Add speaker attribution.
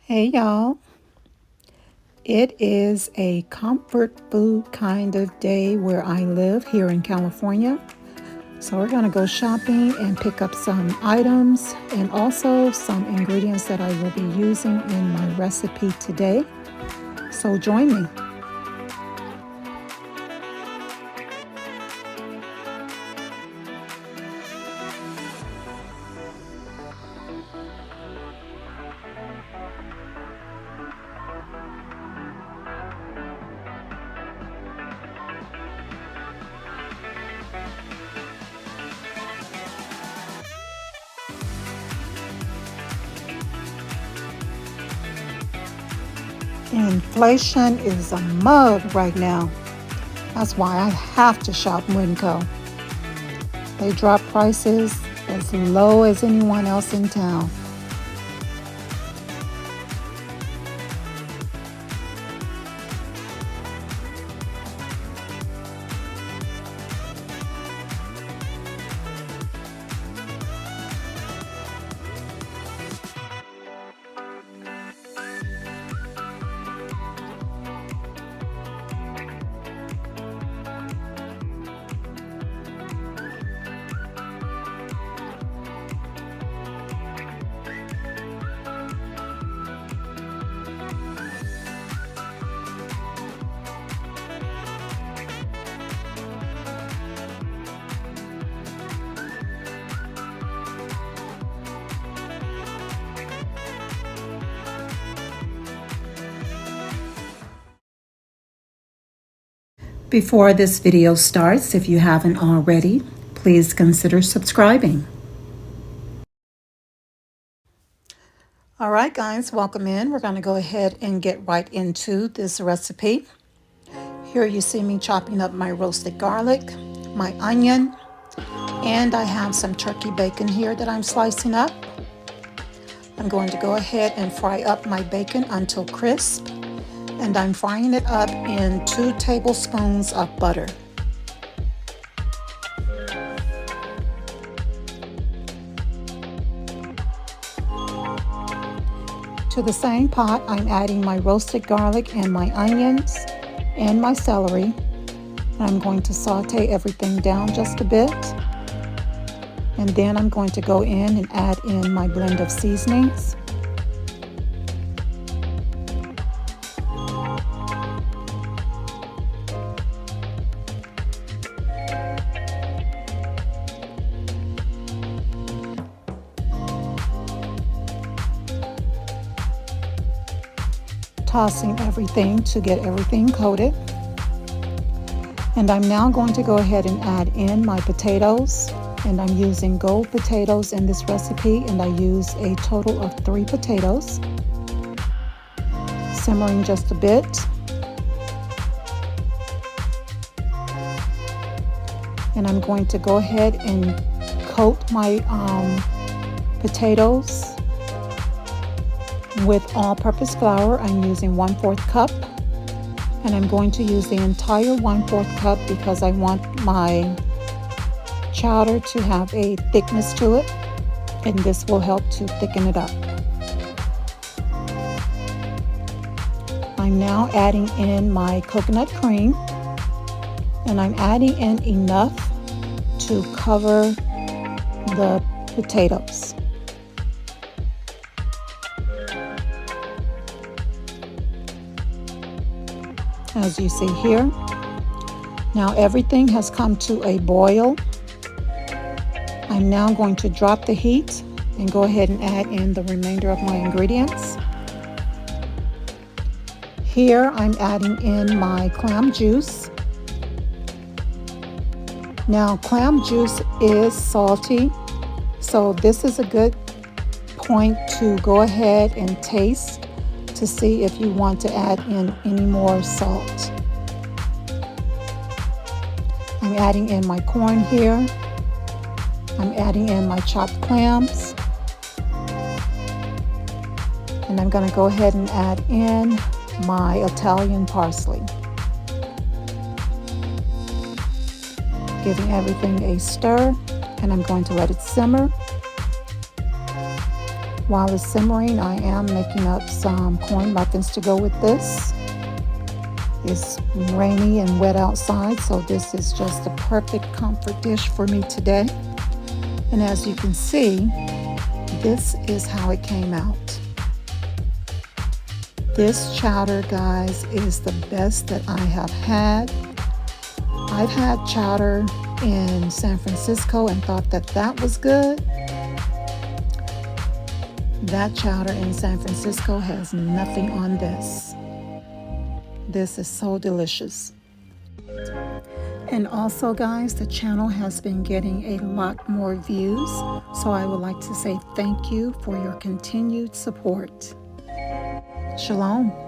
Speaker 1: Hey y'all, it is a comfort food kind of day where I live here in California. So we're going to go shopping and pick up some items and also some ingredients that I will be using in my recipe today. So join me. Inflation is a mug right now. That's why I have to shop Winco. They drop prices as low as anyone else in town. Before this video starts, if you haven't already, please consider subscribing. All right, guys, welcome in. We're going to go ahead and get right into this recipe. Here you see me chopping up my roasted garlic, my onion, and I have some turkey bacon here that I'm slicing up. I'm going to go ahead and fry up my bacon until crisp. And I'm frying it up in 2 tablespoons of butter. To the same pot, I'm adding my roasted garlic and my onions and my celery. I'm going to saute everything down just a bit. And then I'm going to go in and add in my blend of seasonings. Tossing everything to get everything coated. And I'm now going to go ahead and add in my potatoes. And I'm using gold potatoes in this recipe, and I use a total of 3 potatoes. Simmering just a bit. And I'm going to go ahead and coat my potatoes with all-purpose flour. I'm using 1/4 cup, and I'm going to use the entire 1/4 cup because I want my chowder to have a thickness to it, and this will help to thicken it up. I'm now adding in my coconut cream, and I'm adding in enough to cover the potatoes. As you see here. Now everything has come to a boil. I'm now going to drop the heat and go ahead and add in the remainder of my ingredients. Here I'm adding in my clam juice. Now clam juice is salty, so this is a good point to go ahead and taste to see if you want to add in any more salt. I'm adding in my corn here. I'm adding in my chopped clams. And I'm going to go ahead and add in my Italian parsley. Giving everything a stir, and I'm going to let it simmer. While it's simmering, I am making up some corn muffins to go with this. It's rainy and wet outside, so this is just a perfect comfort dish for me today. And as you can see, this is how it came out. This chowder, guys, is the best that I have had. I've had chowder in San Francisco and thought that that was good. That chowder in San Francisco has nothing on this. This is so delicious. And also, guys, the channel has been getting a lot more views, so I would like to say thank you for your continued support. Shalom.